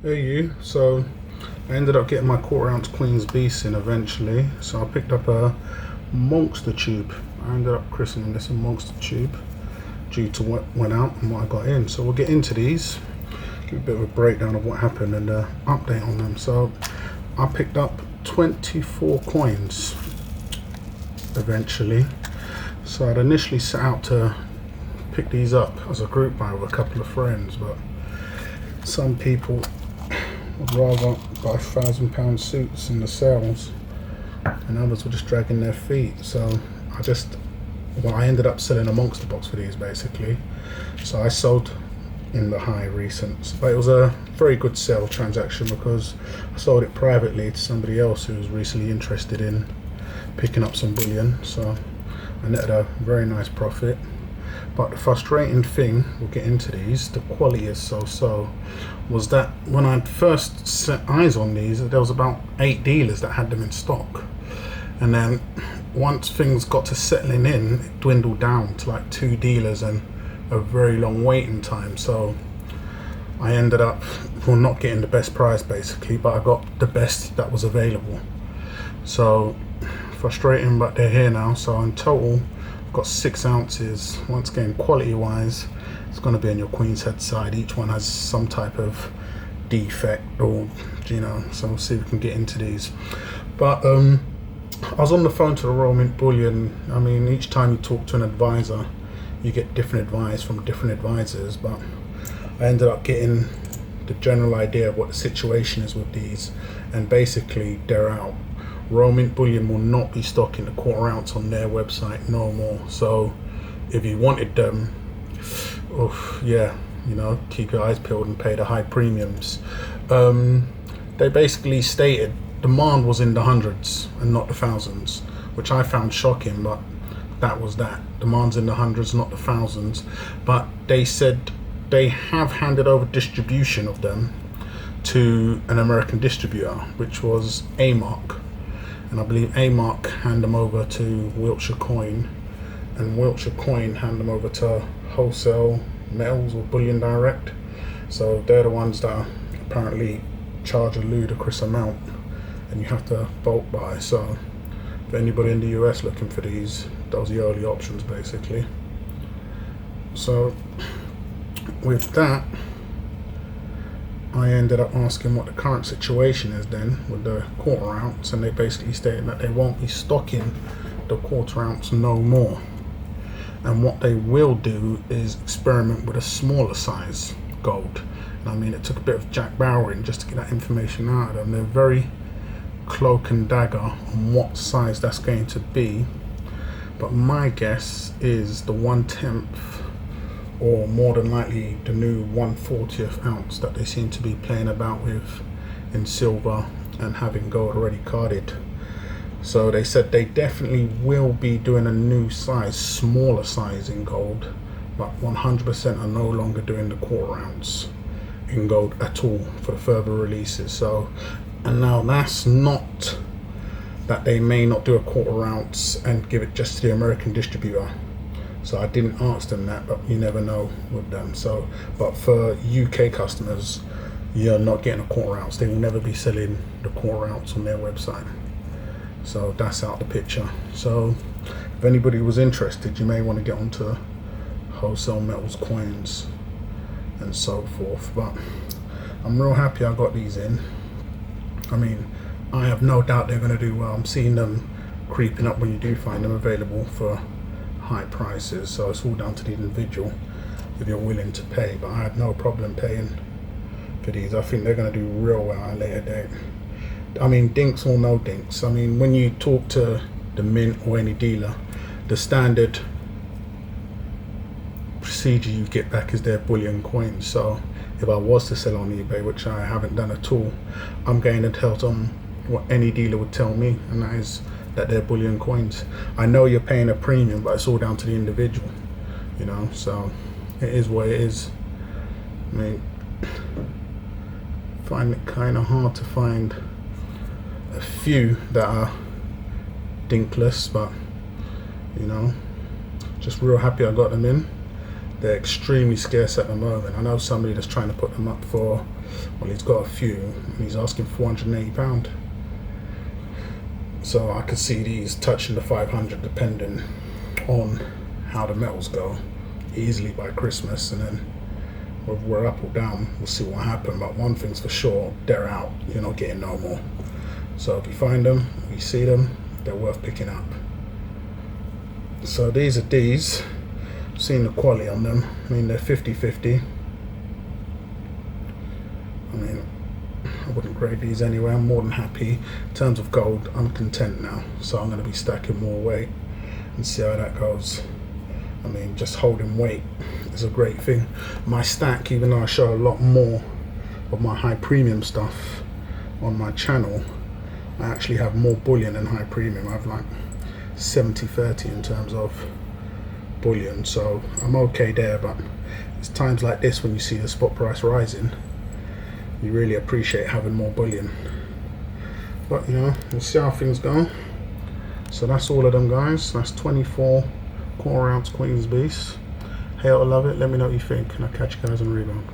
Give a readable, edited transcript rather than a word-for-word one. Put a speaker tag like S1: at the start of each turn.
S1: Hey you, so I ended up getting my quarter ounce Queen's Beast in eventually. So I picked up a Monster Tube. I ended up christening this a Monster Tube due to what went out and what I got in. So we'll get into these, give a bit of a breakdown of what happened and update on them. So I picked up 24 coins eventually. So I'd initially set out to pick these up as a group buy with a couple of friends, but some people would rather buy £1,000 suits in the sales, and others were just dragging their feet. So I ended up selling a monster box for these basically. So I sold in the high recents, but it was a very good sale transaction because I sold it privately to somebody else who was recently interested in picking up some bullion. So I netted a very nice profit. But the frustrating thing, we'll get into these, the quality is so, was that when I first set eyes on these, there was about 8 dealers that had them in stock. And then once things got to settling in, it dwindled down to like 2 dealers and a very long waiting time. So I ended up, well, not getting the best price basically, but I got the best that was available. So frustrating, but they're here now. So in total, got 6 ounces. Once again, quality wise, it's going to be on your Queen's Head side. Each one has some type of defect, or so we'll see if we can get into these. But I was on the phone to the Royal Mint Bullion. I mean, each time you talk to an advisor, you get different advice from different advisors, but I ended up getting the general idea of what the situation is with these, and basically they're out. Royal Mint Bullion will not be stocking the quarter ounce on their website no more. So if you wanted them, keep your eyes peeled and pay the high premiums. They basically stated demand was in the hundreds and not the thousands, which I found shocking, but that was that. Demand's in the hundreds, not the thousands. But they said they have handed over distribution of them to an American distributor, which was A-Mark. And I believe A-Mark hand them over to Wiltshire Coin, and Wiltshire Coin hand them over to Wholesale Metals or Bullion Direct. So they're the ones that apparently charge a ludicrous amount, and you have to bulk buy. So for anybody in the US looking for these, those are the early options basically. So with that, I ended up asking what the current situation is then with the quarter ounce, and they basically stated that they won't be stocking the quarter ounce no more, and what they will do is experiment with a smaller size gold. And I mean, it took a bit of jack bowering just to get that information out of them. They're very cloak and dagger on what size that's going to be, but my guess is the 1/10, or more than likely the new 1/40th ounce that they seem to be playing about with in silver and having gold already carded. So they said they definitely will be doing a new size, smaller size in gold, but 100% are no longer doing the quarter ounce in gold at all for the further releases. So, and now that's not that they may not do a quarter ounce and give it just to the American distributor. So I didn't ask them that, but you never know with them. So, but for UK customers, you're not getting a quarter ounce. They will never be selling the quarter ounce on their website. So that's out the picture. So if anybody was interested, you may want to get onto Wholesale Metals Coins and so forth. But I'm real happy I got these in. I mean, I have no doubt they're going to do well. I'm seeing them creeping up when you do find them available for high prices, so it's all down to the individual if you're willing to pay. But I had no problem paying for these. I think they're going to do real well at a later date. I mean, dinks or no dinks, I mean, when you talk to the mint or any dealer, the standard procedure you get back is their bullion coins. So if I was to sell on eBay, which I haven't done at all, I'm going to tell them what any dealer would tell me, and that is that they're bullion coins. I know you're paying a premium, but it's all down to the individual, so it is what it is. I mean, find it kind of hard to find a few that are dinkless, but just real happy I got them in. They're extremely scarce at the moment. I know somebody that's trying to put them up for Well, he's got a few, and he's asking £480. So I could see these touching the 500 depending on how the metals go, easily by Christmas, and then whether we're up or down, we'll see what happens. But one thing's for sure, they're out. You're not getting no more. So if you find them, you see them, they're worth picking up. So these are these. I've seen the quality on them. I mean, they're 50-50. I mean, I wouldn't grade these anyway. I'm more than happy. In terms of gold, I'm content now. So I'm going to be stacking more weight and see how that goes. I mean, just holding weight is a great thing. My stack, even though I show a lot more of my high premium stuff on my channel, I actually have more bullion than high premium. I have like 70-30 in terms of bullion, so I'm okay there. But it's times like this when you see the spot price rising, you really appreciate having more bullion. But you know, we'll see how things go. So that's all of them, guys. That's 24 quarter ounce Queen's Beast. Hate or love it, let me know what you think, and I'll catch you guys on rebound.